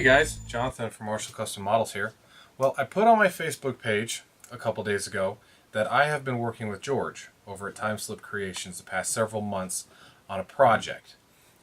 Hey guys, Jonathan from Marshall Custom Models here. Well, I put on my Facebook page a couple days ago that I have been working with George over at Timeslip Creations the past several months on a project.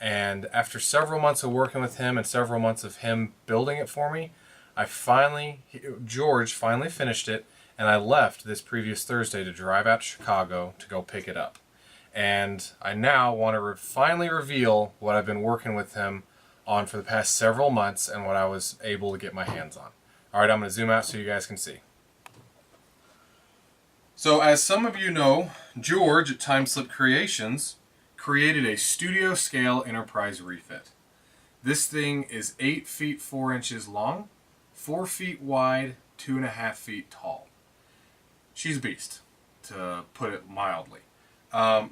And after several months of working with him and several months of him building it for me, George finally finished it, and I left this previous Thursday to drive out to Chicago to go pick it up. And I now want to finally reveal what I've been working with him on for the past several months and what I was able to get my hands on. Alright, I'm going to zoom out so you guys can see. So as some of you know, George at Timeslip Creations created a studio scale enterprise refit. This thing is 8 feet 4 inches long, 4 feet wide, 2.5 feet tall. She's a beast, to put it mildly.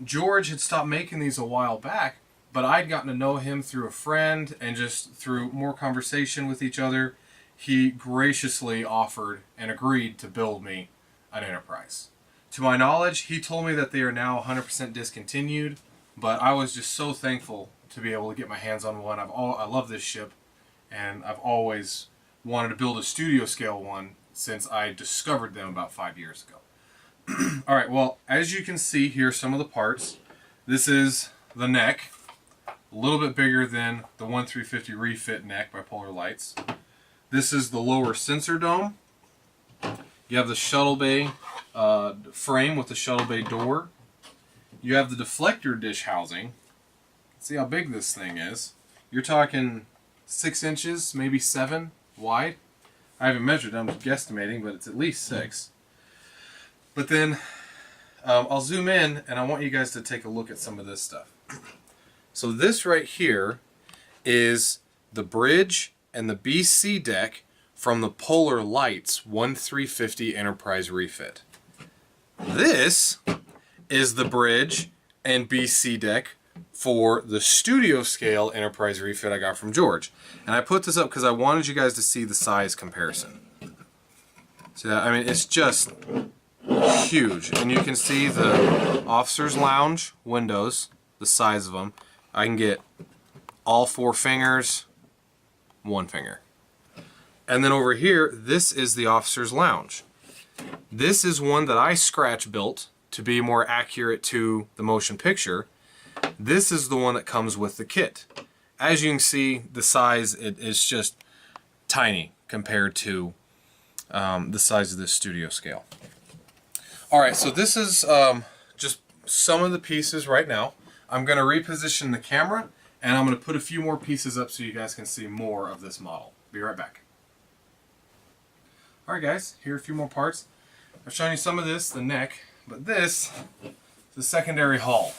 George had stopped making these a while back, but I'd gotten to know him through a friend, and just through more conversation with each other, he graciously offered and agreed to build me an enterprise. To my knowledge, he told me that they are now 100% discontinued, but I was just so thankful to be able to get my hands on one. I love this ship, and I've always wanted to build a studio scale one since I discovered them about 5 years ago. Alright, well, as you can see here, some of the parts. This is the neck, a little bit bigger than the 1350 refit neck by Polar Lights. This is the lower sensor dome. You have the shuttle bay frame with the shuttle bay door. You have the deflector dish housing. See how big this thing is. You're talking 6 inches, maybe 7 wide. I haven't measured, I'm guesstimating, but it's at least 6. But then I'll zoom in, and I want you guys to take a look at some of this stuff. So this right here is the bridge and the BC deck from the Polar Lights 1350 Enterprise refit. This is the bridge and BC deck for the studio scale Enterprise refit I got from George. And I put this up because I wanted you guys to see the size comparison. So I mean, it's just huge. And you can see the officer's lounge windows, the size of them. I can get all 4 fingers, 1 finger. And then over here, this is the officer's lounge. This is one that I scratch built to be more accurate to the motion picture. This is the one that comes with the kit. As you can see, the size is just tiny compared to the size of this studio scale. Alright, so this is just some of the pieces right now. I'm going to reposition the camera, and I'm going to put a few more pieces up so you guys can see more of this model. Be right back. Alright guys, here are a few more parts. I've shown you some of this, the neck, but this is the secondary hull.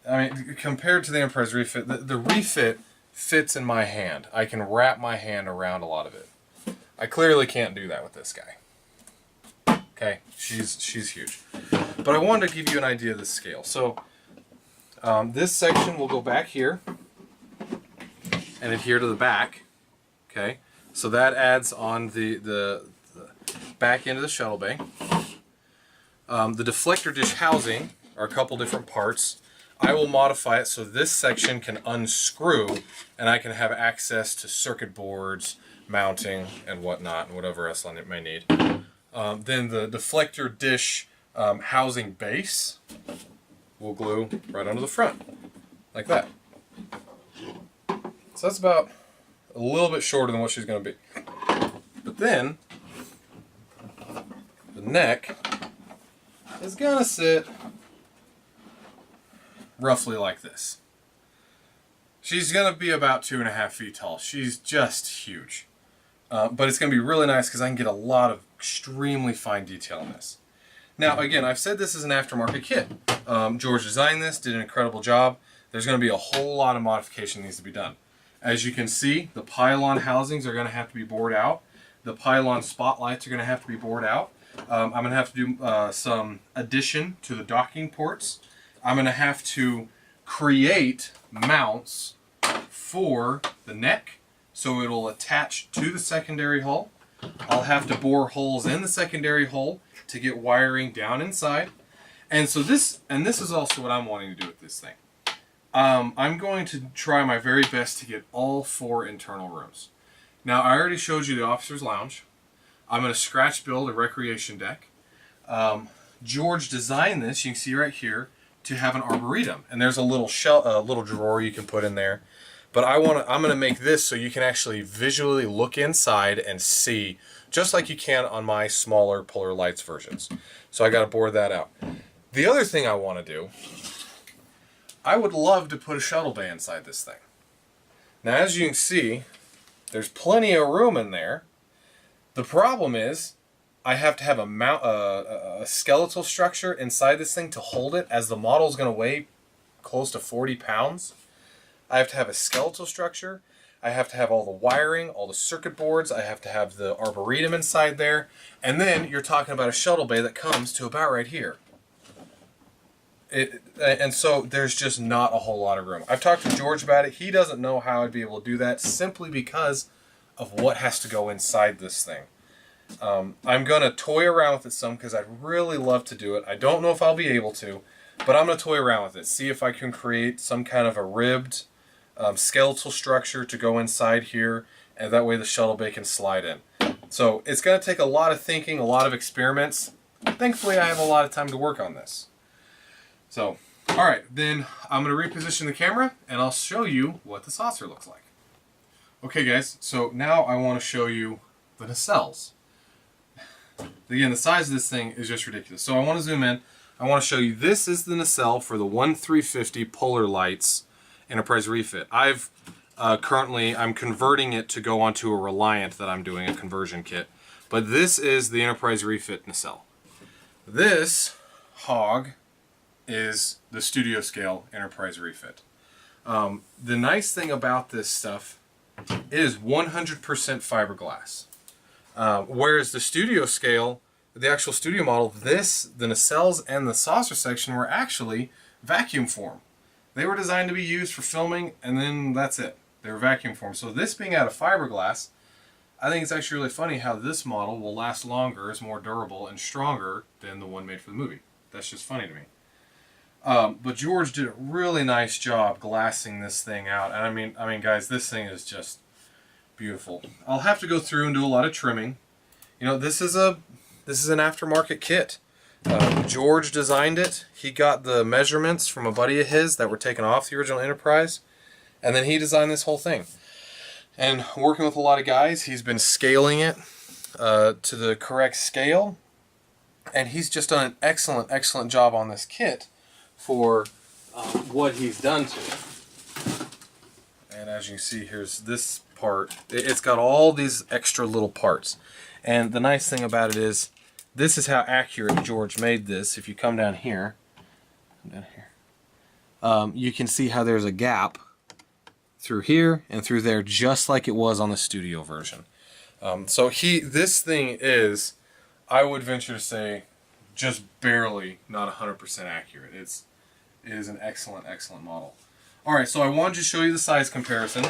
I mean, compared to the Enterprise refit, the refit fits in my hand. I can wrap my hand around a lot of it. I clearly can't do that with this guy. Okay, she's huge. But I wanted to give you an idea of the scale. So this section will go back here and adhere to the back. Okay, so that adds on the back end of the shuttle bay. The deflector dish housing are a couple different parts. I will modify it so this section can unscrew and I can have access to circuit boards, mounting, and whatnot, and whatever else I may need. Then the deflector dish housing base will glue right onto the front, like that. So that's about a little bit shorter than what she's going to be. But then, the neck is going to sit roughly like this. She's going to be about 2.5 feet tall. She's just huge. But it's going to be really nice because I can get a lot of extremely fine detail in this. Now, again, I've said this is an aftermarket kit. George designed this, did an incredible job. There's going to be a whole lot of modification that needs to be done. As you can see, the pylon housings are going to have to be bored out. The pylon spotlights are going to have to be bored out. I'm going to have to do some addition to the docking ports. I'm going to have to create mounts for the neck so it'll attach to the secondary hull. I'll have to bore holes in the secondary hull to get wiring down inside. And so this is also what I'm wanting to do with this thing. I'm going to try my very best to get all 4 internal rooms. Now, I already showed you the officer's lounge. I'm going to scratch build a recreation deck. George designed this, you can see right here, to have an arboretum. And there's a little little drawer you can put in there. But I'm going to make this so you can actually visually look inside and see, just like you can on my smaller Polar Lights versions. So I got to board that out. The other thing I want to do, I would love to put a shuttle bay inside this thing. Now, as you can see, there's plenty of room in there. The problem is, I have to have a skeletal structure inside this thing to hold it, as the model is going to weigh close to 40 pounds. I have to have a skeletal structure. I have to have all the wiring, all the circuit boards. I have to have the arboretum inside there. And then you're talking about a shuttle bay that comes to about right here. And so there's just not a whole lot of room. I've talked to George about it. He doesn't know how I'd be able to do that simply because of what has to go inside this thing. I'm going to toy around with it some because I'd really love to do it. I don't know if I'll be able to, but I'm going to toy around with it. See if I can create some kind of a ribbed skeletal structure to go inside here, and that way the shuttle bay can slide in. So it's going to take a lot of thinking, a lot of experiments. Thankfully, I have a lot of time to work on this. So, alright, then I'm going to reposition the camera, and I'll show you what the saucer looks like. Okay guys, so now I want to show you the nacelles. Again, the size of this thing is just ridiculous. So I want to zoom in. I want to show you, this is the nacelle for the 1350 Polar Lights Enterprise refit. I'm converting it to go onto a Reliant that I'm doing a conversion kit. But this is the Enterprise refit nacelle. This hog is the studio scale Enterprise refit. The nice thing about this stuff, it is 100% fiberglass. Whereas the studio scale, the actual studio model, the nacelles and the saucer section were actually vacuum form. They were designed to be used for filming, and then that's it. They were vacuum form. So this being out of fiberglass, I think it's actually really funny how this model will last longer, is more durable and stronger than the one made for the movie. That's just funny to me. But George did a really nice job glassing this thing out. And I mean, guys, this thing is just beautiful. I'll have to go through and do a lot of trimming. You know, this is an aftermarket kit. George designed it. He got the measurements from a buddy of his that were taken off the original Enterprise, and then he designed this whole thing. And working with a lot of guys, he's been scaling it to the correct scale, and he's just done an excellent job on this kit for what he's done to it. And as you can see, here's this part. It's got all these extra little parts. And the nice thing about it is, this is how accurate George made this. If you come down here, you can see how there's a gap through here and through there, just like it was on the studio version. So this thing is, I would venture to say, just barely not 100% accurate. It is an excellent model. Alright, so I wanted to show you the size comparison.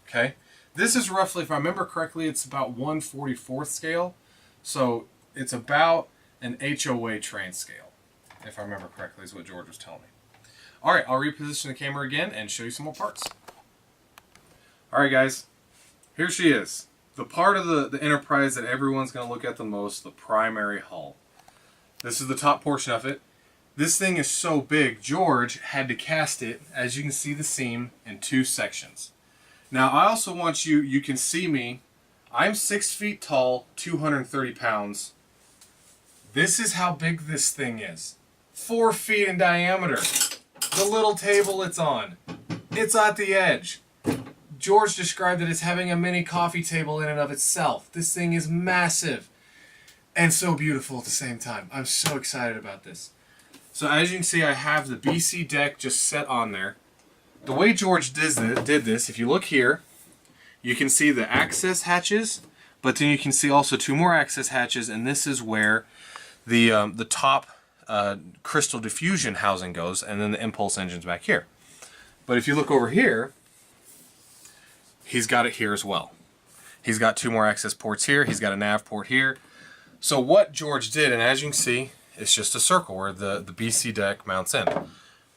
Okay, this is roughly, if I remember correctly, it's about 1/44 scale. So it's about an HOA train scale, if I remember correctly, is what George was telling me. Alright, I'll reposition the camera again and show you some more parts. Alright guys, here she is. The part of the Enterprise that everyone's going to look at the most, the primary hull. This is the top portion of it. This thing is so big, George had to cast it, as you can see the seam, in 2 sections. Now I also want you can see me, I'm 6 feet tall, 230 pounds. This is how big this thing is. 4 feet in diameter. The little table it's on. It's at the edge. George described it as having a mini coffee table in and of itself. This thing is massive and so beautiful at the same time. I'm so excited about this. So as you can see, I have the BC deck just set on there. The way George did this, if you look here, you can see the access hatches, but then you can see also 2 more access hatches, and this is where the top crystal diffusion housing goes, and then the impulse engine's back here. But if you look over here, he's got it here as well. He's got 2 more access ports here, he's got a nav port here. So what George did, and as you can see, it's just a circle where the BC deck mounts in.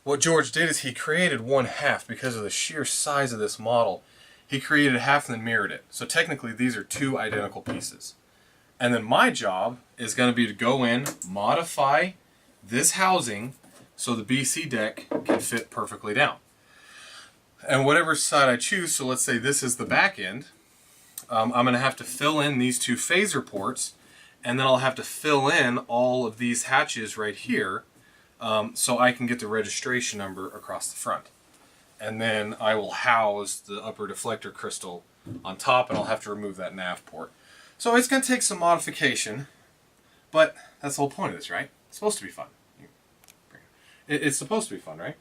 what George did is he created one half because of the sheer size of this model. He created a half and then mirrored it. So technically these are two identical pieces. And then my job is going to be to go in, modify this housing so the BC deck can fit perfectly down. And whatever side I choose, so let's say this is the back end, I'm going to have to fill in these two phaser ports, and then I'll have to fill in all of these hatches right here so I can get the registration number across the front. And then I will house the upper deflector crystal on top, and I'll have to remove that nav port. So it's going to take some modification, but that's the whole point of this, right? It's supposed to be fun. It's supposed to be fun, right?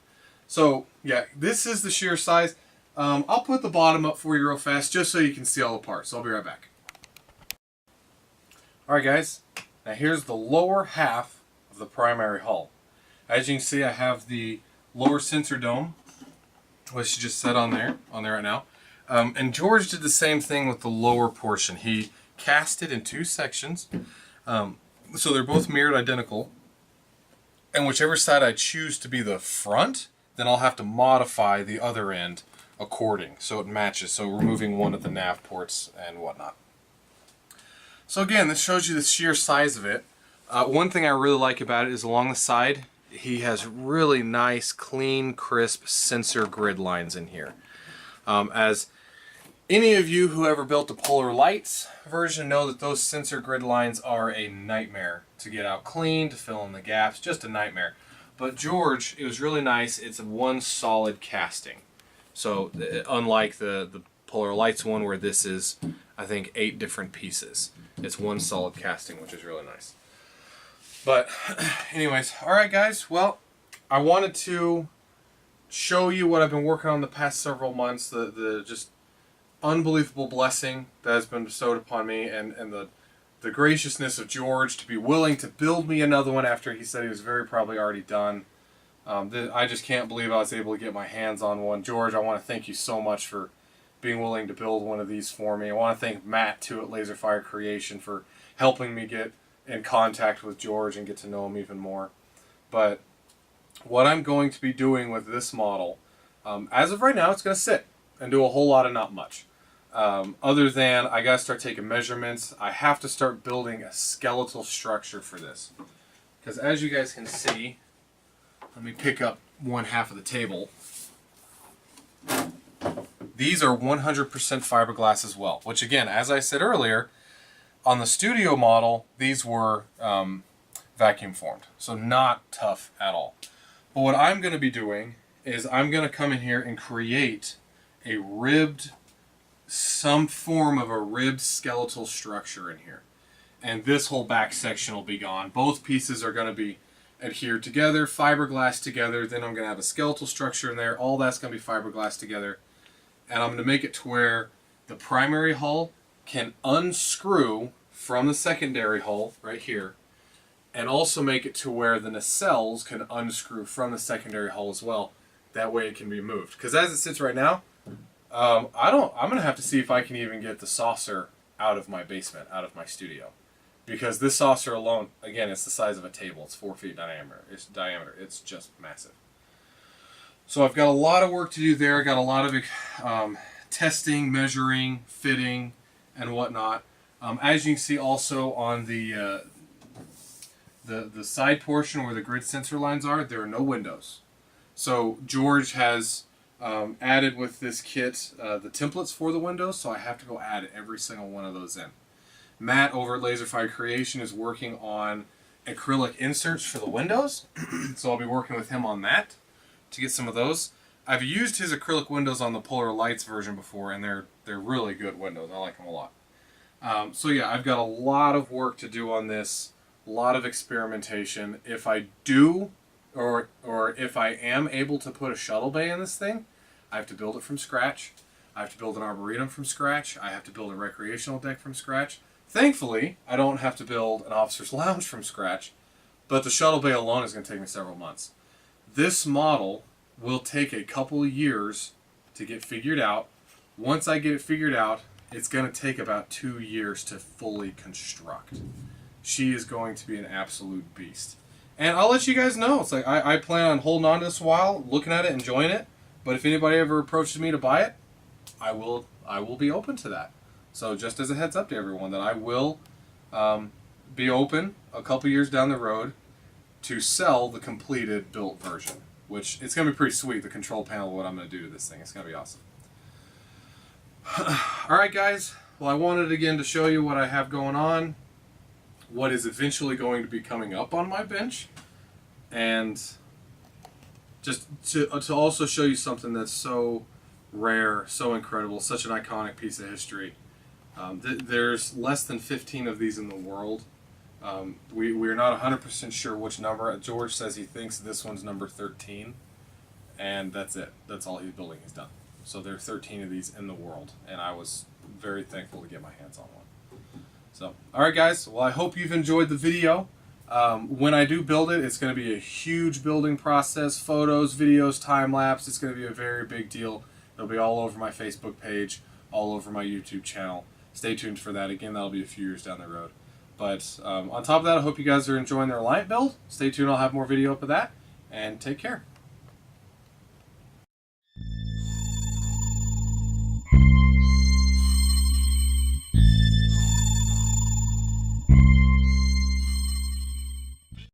So yeah, this is the shear size. I'll put the bottom up for you real fast just so you can see all the parts. So I'll be right back. Alright guys, now here's the lower half of the primary hull. As you can see, I have the lower sensor dome, which just set on there right now. And George did the same thing with the lower portion. He cast it in two sections, so they're both mirrored identical. And whichever side I choose to be the front, then I'll have to modify the other end according, so it matches. So removing one of the nav ports and whatnot. So again, this shows you the sheer size of it. One thing I really like about it is along the side, he has really nice, clean, crisp sensor grid lines in here. As any of you who ever built the Polar Lights version know that those sensor grid lines are a nightmare to get out clean, to fill in the gaps, just a nightmare. But George, it was really nice. It's one solid casting. So unlike the Polar Lights one where this is, I think, 8 different pieces. It's one solid casting, which is really nice. But anyways, alright guys, well, I wanted to show you what I've been working on the past several months, the just unbelievable blessing that has been bestowed upon me, and the graciousness of George to be willing to build me another one after he said he was very probably already done. I just can't believe I was able to get my hands on one. George, I want to thank you so much for being willing to build one of these for me. I want to thank Matt, too, at Laserfire Creation for helping me get in contact with George and get to know him even more. But what I'm going to be doing with this model, as of right now, it's going to sit and do a whole lot of not much. Other than I got to start taking measurements. I have to start building a skeletal structure for this. Because as you guys can see, let me pick up one half of the table. These are 100% fiberglass as well, which again, as I said earlier, on the studio model, these were vacuum formed, so not tough at all. But what I'm going to be doing is I'm going to come in here and create a ribbed, some form of a ribbed skeletal structure in here. And this whole back section will be gone. Both pieces are going to be adhered together, fiberglass together, then I'm going to have a skeletal structure in there. All that's going to be fiberglass together. And I'm going to make it to where the primary hull can unscrew from the secondary hull right here, and also make it to where the nacelles can unscrew from the secondary hull as well. That way it can be moved. Because as it sits right now, I'm going to have to see if I can even get the saucer out of my basement, out of my studio. Because this saucer alone, again, it's the size of a table. It's 4 feet diameter. It's just massive. So I've got a lot of work to do there. I got a lot of testing, measuring, fitting, and whatnot. As you can see also on the side portion where the grid sensor lines are, there are no windows. So George has added with this kit the templates for the windows, so I have to go add every single one of those in. Matt over at Laserfire Creation is working on acrylic inserts for the windows, so I'll be working with him on that to get some of those. I've used his acrylic windows on the Polar Lights version before, and they're really good windows. I like them a lot. So yeah, I've got a lot of work to do on this, a lot of experimentation. If I do, or if I am able to put a shuttle bay in this thing, I have to build it from scratch. I have to build an arboretum from scratch. I have to build a recreational deck from scratch. Thankfully, I don't have to build an officer's lounge from scratch, but the shuttle bay alone is going to take me several months. This model will take a couple of years to get figured out. Once I get it figured out, it's going to take about 2 years to fully construct. She is going to be an absolute beast. And I'll let you guys know. It's like I plan on holding on to this a while, looking at it, enjoying it. But if anybody ever approaches me to buy it, I will be open to that. So just as a heads up to everyone, that I will be open a couple years down the road to sell the completed built version, which it's going to be pretty sweet, the control panel, what I'm going to do to this thing. It's going to be awesome. All right, guys. Well, I wanted again to show you what I have going on, what is eventually going to be coming up on my bench, and just to also show you something that's so rare, so incredible, such an iconic piece of history. There's less than 15 of these in the world. We're not 100% sure which number. George says he thinks this one's number 13, and that's it. That's all he's building. He's done. So there are 13 of these in the world, and I was very thankful to get my hands on one. So, all right, guys. Well, I hope you've enjoyed the video. When I do build it, it's going to be a huge building process. Photos, videos, time-lapse. It's going to be a very big deal. It'll be all over my Facebook page, all over my YouTube channel. Stay tuned for that. Again, that'll be a few years down the road. But on top of that, I hope you guys are enjoying the Reliant build. Stay tuned. I'll have more video up of that. And take care.